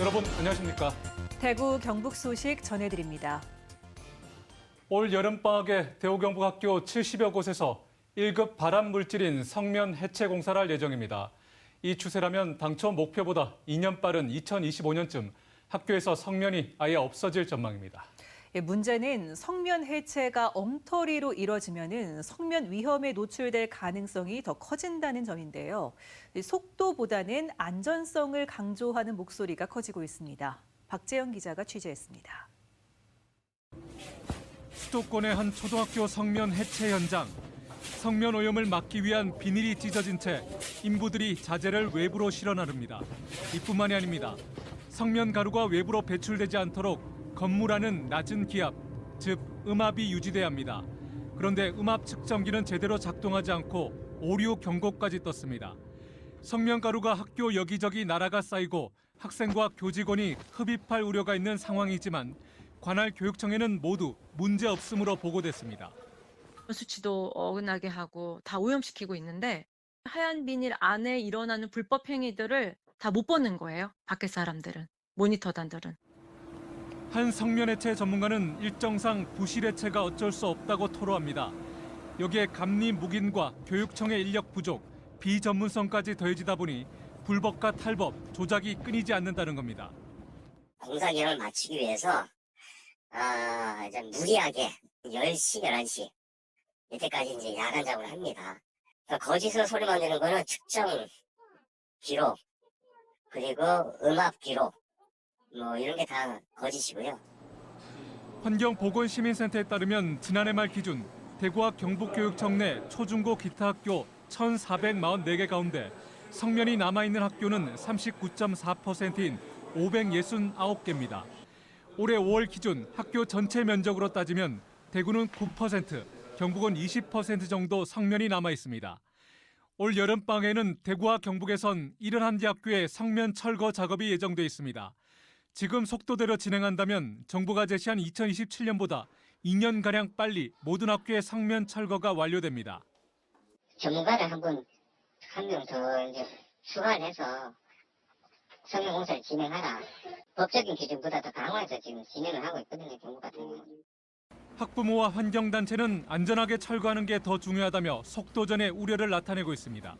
여러분 안녕하십니까? 대구 경북 소식 전해드립니다. 올 여름방학에 대구 경북학교 70여 곳에서 1급 발암 물질인 성면 해체 공사를 할 예정입니다. 이 추세라면 당초 목표보다 2년 빠른 2025년쯤 학교에서 성면이 아예 없어질 전망입니다. 문제는 성면 해체가 엉터리로 이뤄지면 성면 위험에 노출될 가능성이 더 커진다는 점인데요. 속도보다는 안전성을 강조하는 목소리가 커지고 있습니다. 박재영 기자가 취재했습니다. 수도권의 한 초등학교 성면 해체 현장. 성면 오염을 막기 위한 비닐이 찢어진 채 인부들이 자재를 외부로 실어 나릅니다. 이뿐만이 아닙니다. 성면 가루가 외부로 배출되지 않도록 건물 안은 낮은 기압, 즉 음압이 유지돼야 합니다. 그런데 음압 측정기는 제대로 작동하지 않고 오류 경고까지 떴습니다. 성면 가루가 학교 여기저기 날아가 쌓이고 학생과 교직원이 흡입할 우려가 있는 상황이지만 관할 교육청에는 모두 문제 없음으로 보고됐습니다. 수치도 어긋나게 하고 다 오염시키고 있는데 하얀 비닐 안에 일어나는 불법 행위들을 다 못 보는 거예요. 밖에 사람들은, 모니터단들은. 한 성면 해체 전문가는 일정상 부실 해체가 어쩔 수 없다고 토로합니다. 여기에 감리 묵인과 교육청의 인력 부족, 비전문성까지 더해지다 보니 불법과 탈법, 조작이 끊이지 않는다는 겁니다. 공사 기간을 마치기 위해서 이제 무리하게 10시, 11시 이때까지 이제 야간 작업을 합니다. 그러니까 거짓으로 소리만 내는 거는 측정 기록, 그리고 음압 기록, 이런 게 다 거짓이고요. 환경보건시민센터에 따르면 지난해 말 기준 대구와 경북교육청 내 초중고 기타 학교 1,444개 가운데 성면이 남아있는 학교는 39.4%인 569개입니다. 올해 5월 기준 학교 전체 면적으로 따지면 대구는 9%, 경북은 20% 정도 성면이 남아있습니다. 올 여름방학에는 대구와 경북에선 71개 학교에 성면 철거 작업이 예정돼 있습니다. 지금 속도대로 진행한다면 정부가 제시한 2027년보다 2년가량 빨리 모든 학교의 성면 철거가 완료됩니다. 전문가를 한 명 더 이제 추가를 해서 성면 공사를 진행하라. 법적인 기준보다 더 강화해서 지금 진행을 하고 있거든요, 경북 같은 경우는. 학부모와 환경단체는 안전하게 철거하는 게 더 중요하다며 속도전의 우려를 나타내고 있습니다.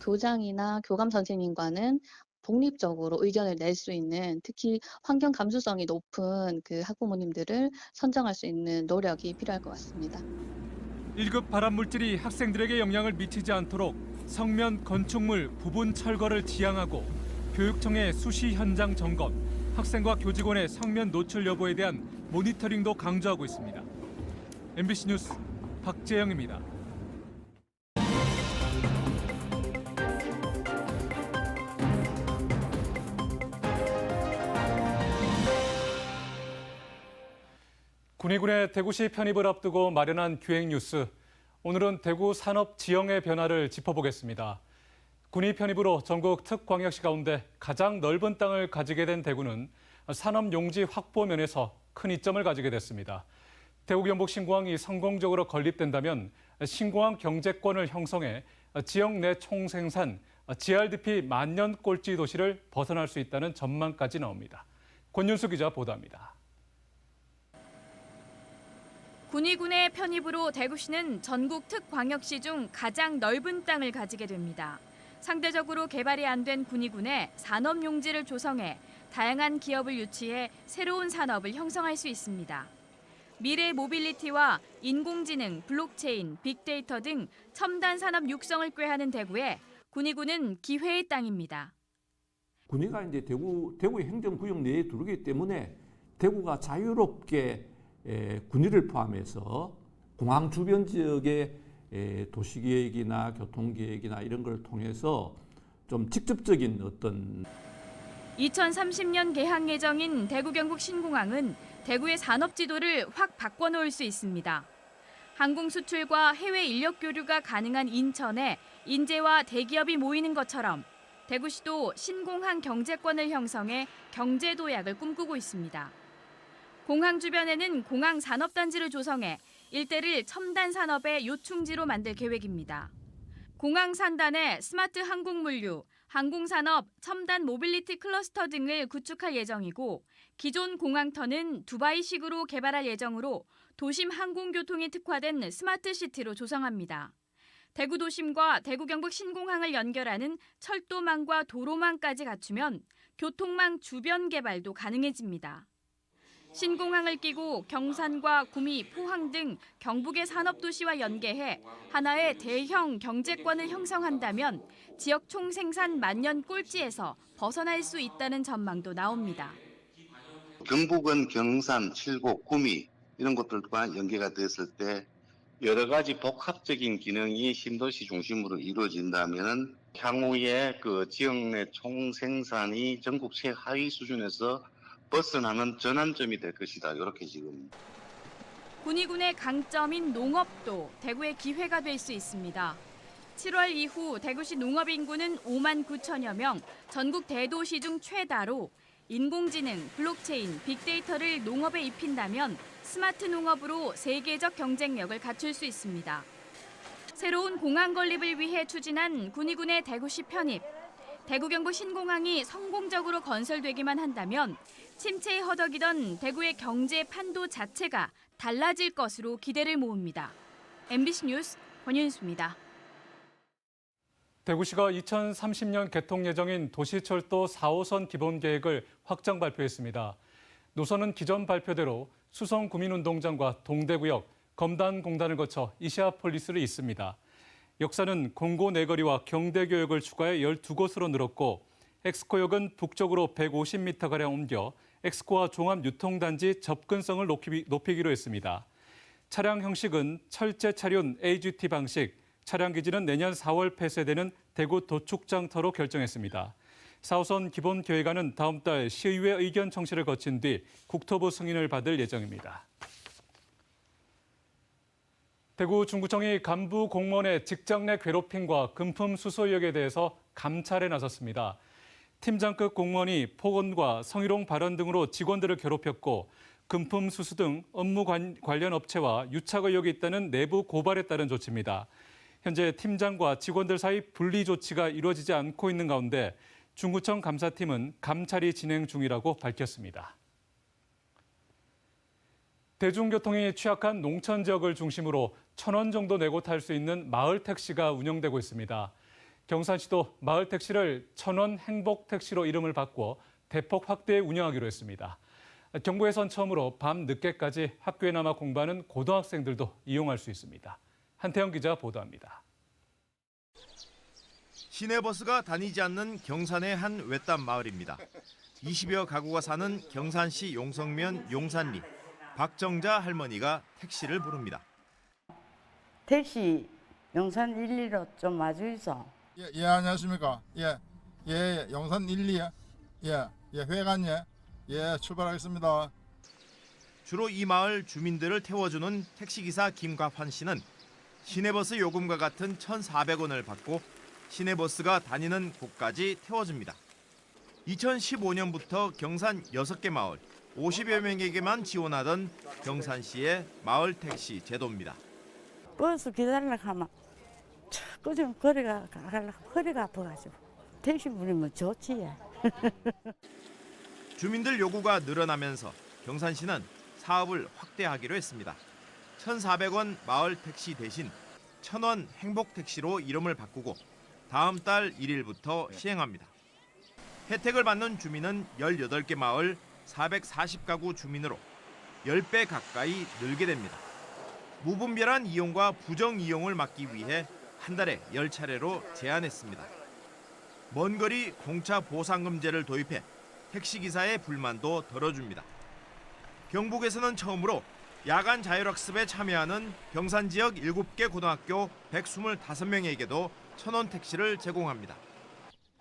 교장이나 교감 선생님과는 독립적으로 의견을 낼 수 있는, 특히 환경 감수성이 높은 그 학부모님들을 선정할 수 있는 노력이 필요할 것 같습니다. 1급 발암 물질이 학생들에게 영향을 미치지 않도록 성면 건축물 부분 철거를 지향하고 교육청의 수시 현장 점검, 학생과 교직원의 성면 노출 여부에 대한 모니터링도 강조하고 있습니다. MBC 뉴스 박재영입니다. 군의군의 대구시 편입을 앞두고 마련한 기획뉴스. 오늘은 대구 산업 지형의 변화를 짚어보겠습니다. 군의 편입으로 전국 특광역시 가운데 가장 넓은 땅을 가지게 된 대구는 산업 용지 확보 면에서 큰 이점을 가지게 됐습니다. 대구 경북 신공항이 성공적으로 건립된다면 신공항 경제권을 형성해 지역 내 총생산, GRDP 만년 꼴찌 도시를 벗어날 수 있다는 전망까지 나옵니다. 권윤수 기자 보도합니다. 군의군의 편입으로 대구시는 전국 특광역시 중 가장 넓은 땅을 가지게 됩니다. 상대적으로 개발이 안 된 군의군에 산업용지를 조성해 다양한 기업을 유치해 새로운 산업을 형성할 수 있습니다. 미래 모빌리티와 인공지능, 블록체인, 빅데이터 등 첨단 산업 육성을 꾀하는 대구에 군의군은 기회의 땅입니다. 군의가 이제 대구의 행정구역 내에 들어오기 때문에 대구가 자유롭게 군의를 포함해서 공항 주변 지역의 도시계획이나 교통계획이나 이런 걸 통해서 좀 직접적인 어떤 2030년 개항 예정인 대구 경북 신공항은 대구의 산업 지도를 확 바꿔놓을 수 있습니다. 항공 수출과 해외 인력 교류가 가능한 인천에 인재와 대기업이 모이는 것처럼 대구시도 신공항 경제권을 형성해 경제 도약을 꿈꾸고 있습니다. 공항 주변에는 공항 산업단지를 조성해 일대를 첨단 산업의 요충지로 만들 계획입니다. 공항 산단에 스마트 항공 물류, 항공산업, 첨단 모빌리티 클러스터 등을 구축할 예정이고 기존 공항터는 두바이식으로 개발할 예정으로 도심 항공교통이 특화된 스마트시티로 조성합니다. 대구 도심과 대구 경북 신공항을 연결하는 철도망과 도로망까지 갖추면 교통망 주변 개발도 가능해집니다. 신공항을 끼고 경산과 구미, 포항 등 경북의 산업도시와 연계해 하나의 대형 경제권을 형성한다면 지역 총생산 만년 꼴찌에서 벗어날 수 있다는 전망도 나옵니다. 경북은 경산, 칠곡, 구미 이런 것들과 연계가 됐을 때 여러 가지 복합적인 기능이 신도시 중심으로 이루어진다면 향후에 그 지역 내 총생산이 전국 최하위 수준에서 벗어나는 전환점이 될 것이다. 이렇게 지금. 군위군의 강점인 농업도 대구의 기회가 될 수 있습니다. 7월 이후 대구시 농업 인구는 5만 9천여 명, 전국 대도시 중 최다로 인공지능, 블록체인, 빅데이터를 농업에 입힌다면 스마트 농업으로 세계적 경쟁력을 갖출 수 있습니다. 새로운 공항 건립을 위해 추진한 군위군의 대구시 편입. 대구 경북 신공항이 성공적으로 건설되기만 한다면 침체에 허덕이던 대구의 경제 판도 자체가 달라질 것으로 기대를 모읍니다. MBC 뉴스 권윤수입니다. 대구시가 2030년 개통 예정인 도시철도 4호선 기본계획을 확정 발표했습니다. 노선은 기존 발표대로 수성구민운동장과 동대구역, 검단공단을 거쳐 이시아폴리스를 잇습니다. 역사는 공고 내거리와 경대교역을 추가해 12곳으로 늘었고 엑스코역은 북쪽으로 150m가량 옮겨 엑스코와 종합유통단지 접근성을 높이기로 했습니다. 차량 형식은 철제 차륜 AGT 방식, 차량 기지는 내년 4월 폐쇄되는 대구 도축장터로 결정했습니다. 4호선 기본계획안은 다음 달 시의회 의견 청취를 거친 뒤 국토부 승인을 받을 예정입니다. 대구 중구청이 간부 공무원의 직장 내 괴롭힘과 금품 수수 의혹에 대해서 감찰에 나섰습니다. 팀장급 공무원이 폭언과 성희롱 발언 등으로 직원들을 괴롭혔고 금품 수수 등 업무 관련 업체와 유착 의혹이 있다는 내부 고발에 따른 조치입니다. 현재 팀장과 직원들 사이 분리 조치가 이루어지지 않고 있는 가운데 중구청 감사팀은 감찰이 진행 중이라고 밝혔습니다. 대중교통이 취약한 농촌 지역을 중심으로 1,000원 정도 내고 탈 수 있는 마을 택시가 운영되고 있습니다. 경산시도 마을 택시를 1,000원 행복 택시로 이름을 바꿔 대폭 확대해 운영하기로 했습니다. 경북에선 처음으로 밤 늦게까지 학교에 남아 공부하는 고등학생들도 이용할 수 있습니다. 한태영 기자 보도합니다. 시내버스가 다니지 않는 경산의 한 외딴 마을입니다. 20여 가구가 사는 경산시 용성면 용산리. 박정자 할머니가 택시를 부릅니다. 택시 용산 1리로 좀 와주이소. 예, 안녕하십니까. 예, 용산 1리에 회관에 출발하겠습니다. 주로 이 마을 주민들을 태워주는 택시기사 김갑환 씨는 시내버스 요금과 같은 1,400원을 받고 시내버스가 다니는 곳까지 태워줍니다. 2015년부터 경산 6개 마을 50여 명에게만 지원하던 경산시의 마을 택시 제도입니다. 버스 기다리려고 하면 그좀 거리가 가려고 허리가 아파가지고 택시 부르면 좋지. 주민들 요구가 늘어나면서 경산시는 사업을 확대하기로 했습니다. 1,400원 마을 택시 대신 1,000원 행복 택시로 이름을 바꾸고 다음 달 1일부터 시행합니다. 혜택을 받는 주민은 18개 마을 440가구 주민으로 10배 가까이 늘게 됩니다. 무분별한 이용과 부정 이용을 막기 위해 한 달에 10차례로 제한했습니다. 먼 거리 공차 보상금제를 도입해 택시기사의 불만도 덜어줍니다. 경북에서는 처음으로 야간 자율학습에 참여하는 경산 지역 7개 고등학교 125명에게도 1,000원 택시를 제공합니다.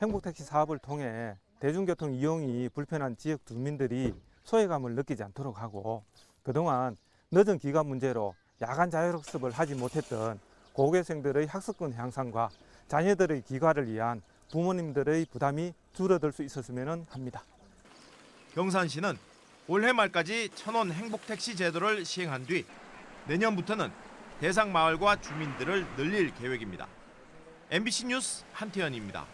행복택시 사업을 통해 대중교통 이용이 불편한 지역 주민들이 소외감을 느끼지 않도록 하고 그동안 늦은 기간 문제로 야간 자율학습을 하지 못했던 고교생들의 학습권 향상과 자녀들의 귀가를 위한 부모님들의 부담이 줄어들 수 있었으면 합니다. 경산시는 올해 말까지 1,000원 행복택시 제도를 시행한 뒤 내년부터는 대상 마을과 주민들을 늘릴 계획입니다. MBC 뉴스 한태현입니다.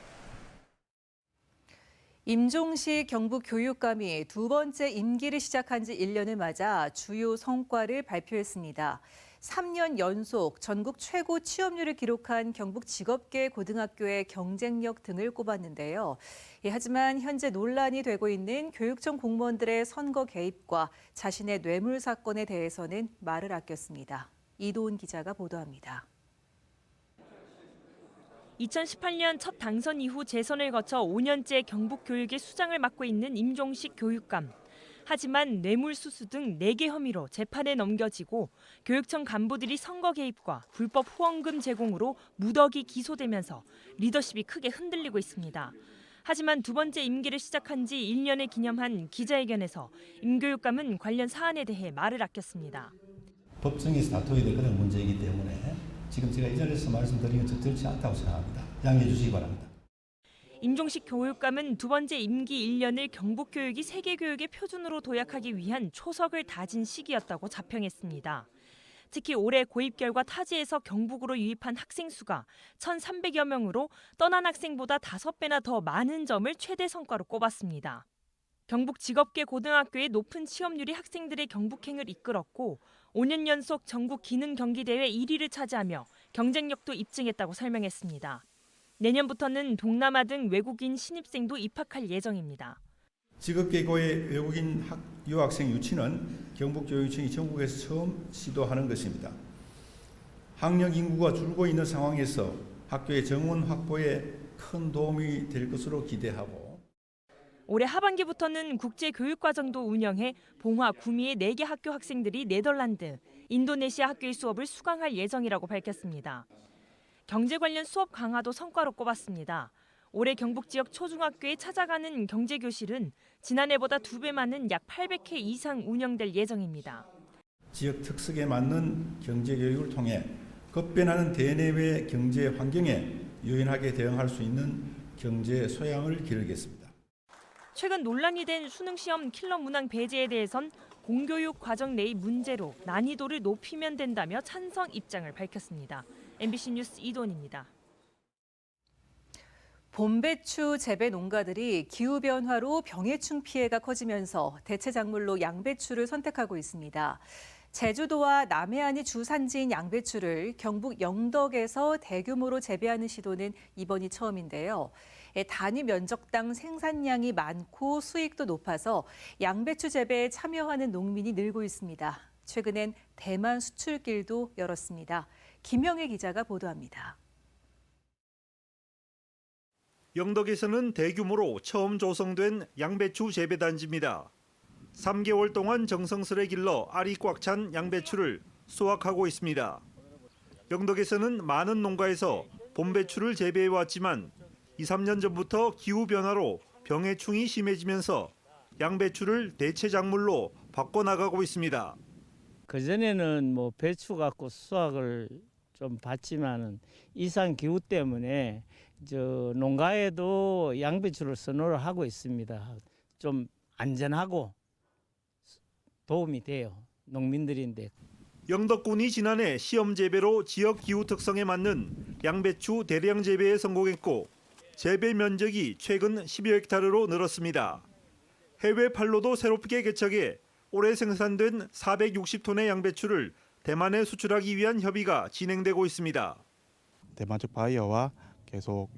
임종식 경북교육감이 두 번째 임기를 시작한 지 1년을 맞아 주요 성과를 발표했습니다. 3년 연속 전국 최고 취업률을 기록한 경북 직업계 고등학교의 경쟁력 등을 꼽았는데요. 하지만 현재 논란이 되고 있는 교육청 공무원들의 선거 개입과 자신의 뇌물 사건에 대해서는 말을 아꼈습니다. 이도훈 기자가 보도합니다. 2018년 첫 당선 이후 재선을 거쳐 5년째 경북 교육의 수장을 맡고 있는 임종식 교육감. 하지만 뇌물수수 등 4개 혐의로 재판에 넘겨지고 교육청 간부들이 선거 개입과 불법 후원금 제공으로 무더기 기소되면서 리더십이 크게 흔들리고 있습니다. 하지만 두 번째 임기를 시작한 지 1년을 기념한 기자회견에서 임 교육감은 관련 사안에 대해 말을 아꼈습니다. 법정에서 다투게 될 그런 문제이기 때문에 지금 제가 이 자리에서 말씀드리는 건 적절치 않다고 생각합니다. 양해해 주시기 바랍니다. 임종식 교육감은 두 번째 임기 1년을 경북 교육이 세계 교육의 표준으로 도약하기 위한 초석을 다진 시기였다고 자평했습니다. 특히 올해 고입 결과 타지에서 경북으로 유입한 학생 수가 1,300여 명으로 떠난 학생보다 5배나 더 많은 점을 최대 성과로 꼽았습니다. 경북 직업계 고등학교의 높은 취업률이 학생들의 경북행을 이끌었고 5년 연속 전국 기능 경기대회 1위를 차지하며 경쟁력도 입증했다고 설명했습니다. 내년부터는 동남아 등 외국인 신입생도 입학할 예정입니다. 직업계고의 외국인 유학생 유치는 경북교육청이 전국에서 처음 시도하는 것입니다. 학령 인구가 줄고 있는 상황에서 학교의 정원 확보에 큰 도움이 될 것으로 기대하고 올해 하반기부터는 국제교육과정도 운영해 봉화, 구미의 4개 학교 학생들이 네덜란드, 인도네시아 학교의 수업을 수강할 예정이라고 밝혔습니다. 경제 관련 수업 강화도 성과로 꼽았습니다. 올해 경북 지역 초중학교에 찾아가는 경제교실은 지난해보다 2배 많은 약 800회 이상 운영될 예정입니다. 지역 특색에 맞는 경제교육을 통해 급변하는 대내외 경제 환경에 유연하게 대응할 수 있는 경제 소양을 기르겠습니다. 최근 논란이 된 수능시험 킬러 문항 배제에 대해선 공교육 과정 내의 문제로 난이도를 높이면 된다며 찬성 입장을 밝혔습니다. MBC 뉴스 이도훈입니다. 봄배추 재배 농가들이 기후변화로 병해충 피해가 커지면서 대체 작물로 양배추를 선택하고 있습니다. 제주도와 남해안이 주산지인 양배추를 경북 영덕에서 대규모로 재배하는 시도는 이번이 처음인데요. 단위 면적당 생산량이 많고 수익도 높아서 양배추 재배에 참여하는 농민이 늘고 있습니다. 최근엔 대만 수출길도 열었습니다. 김영애 기자가 보도합니다. 영덕에서는 대규모로 처음 조성된 양배추 재배단지입니다. 3개월 동안 정성스레 길러 알이 꽉 찬 양배추를 수확하고 있습니다. 영덕에서는 많은 농가에서 봄배추를 재배해왔지만 2, 3년 전부터 기후변화로 병해충이 심해지면서 양배추를 대체 작물로 바꿔나가고 있습니다. 그전에는 배추 갖고 수확을 좀 봤지만은 이상 기후 때문에 농가에도 양배추를 선호를 하고 있습니다. 좀 안전하고 도움이 돼요. 농민들인데. 영덕군이 지난해 시험 재배로 지역 기후 특성에 맞는 양배추 대량 재배에 성공했고 재배 면적이 최근 10여 헥타르로 늘었습니다. 해외 판로도 새롭게 개척해 올해 생산된 460톤의 양배추를 대만에 수출하기 위한 협의가 진행되고 있습니다. 대만 측 바이어와 계속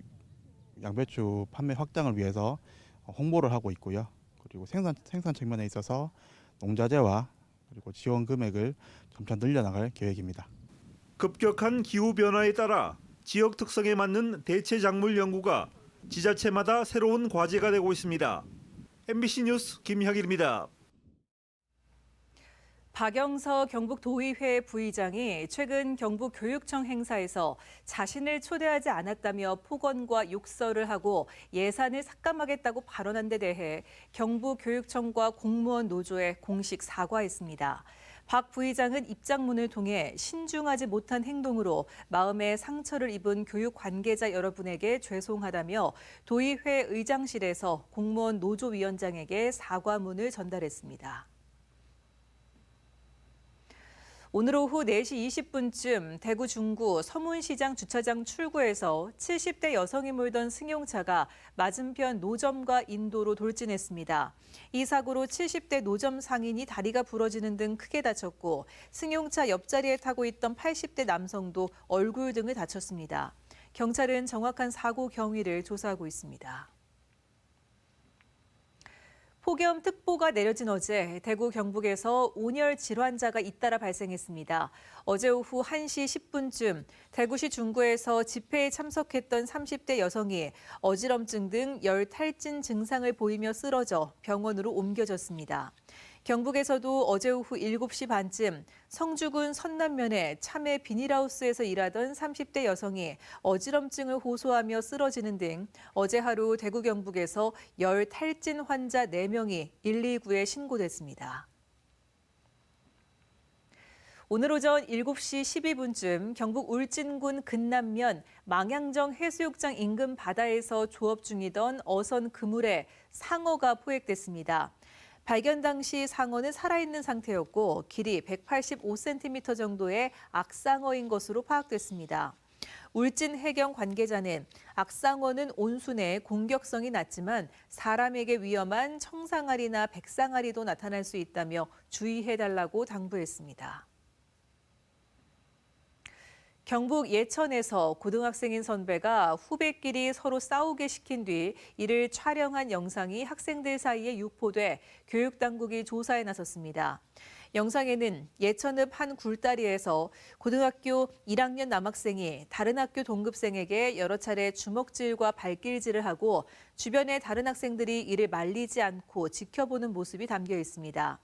양배추 판매 확장을 위해서 홍보를 하고 있고요. 그리고 생산 측면에 있어서 농자재와 그리고 지원 금액을 점차 늘려나갈 계획입니다. 급격한 기후 변화에 따라 지역 특성에 맞는 대체 작물 연구가 지자체마다 새로운 과제가 되고 있습니다. MBC 뉴스 김혁일입니다. 박영서 경북도의회 부의장이 최근 경북교육청 행사에서 자신을 초대하지 않았다며 폭언과 욕설을 하고 예산을 삭감하겠다고 발언한 데 대해 경북교육청과 공무원 노조에 공식 사과했습니다. 박 부의장은 입장문을 통해 신중하지 못한 행동으로 마음에 상처를 입은 교육 관계자 여러분에게 죄송하다며 도의회 의장실에서 공무원 노조위원장에게 사과문을 전달했습니다. 오늘 오후 4시 20분쯤 대구 중구 서문시장 주차장 출구에서 70대 여성이 몰던 승용차가 맞은편 노점과 인도로 돌진했습니다. 이 사고로 70대 노점 상인이 다리가 부러지는 등 크게 다쳤고 승용차 옆자리에 타고 있던 80대 남성도 얼굴 등을 다쳤습니다. 경찰은 정확한 사고 경위를 조사하고 있습니다. 폭염특보가 내려진 어제 대구 경북에서 온열 질환자가 잇따라 발생했습니다. 어제 오후 1시 10분쯤 대구시 중구에서 집회에 참석했던 30대 여성이 어지럼증 등 열 탈진 증상을 보이며 쓰러져 병원으로 옮겨졌습니다. 경북에서도 어제 오후 7시 반쯤 성주군 선남면의 참외 비닐하우스에서 일하던 30대 여성이 어지럼증을 호소하며 쓰러지는 등 어제 하루 대구 경북에서 열 탈진 환자 4명이 119에 신고됐습니다. 오늘 오전 7시 12분쯤 경북 울진군 근남면 망향정 해수욕장 인근 바다에서 조업 중이던 어선 그물에 상어가 포획됐습니다. 발견 당시 상어는 살아있는 상태였고 길이 185cm 정도의 악상어인 것으로 파악됐습니다. 울진 해경 관계자는 악상어는 온순해 공격성이 낮지만 사람에게 위험한 청상아리나 백상아리도 나타날 수 있다며 주의해달라고 당부했습니다. 경북 예천에서 고등학생인 선배가 후배끼리 서로 싸우게 시킨 뒤 이를 촬영한 영상이 학생들 사이에 유포돼 교육당국이 조사에 나섰습니다. 영상에는 예천읍 한 굴다리에서 고등학교 1학년 남학생이 다른 학교 동급생에게 여러 차례 주먹질과 발길질을 하고 주변의 다른 학생들이 이를 말리지 않고 지켜보는 모습이 담겨 있습니다.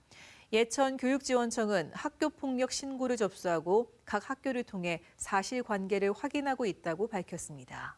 예천교육지원청은 학교폭력 신고를 접수하고 각 학교를 통해 사실관계를 확인하고 있다고 밝혔습니다.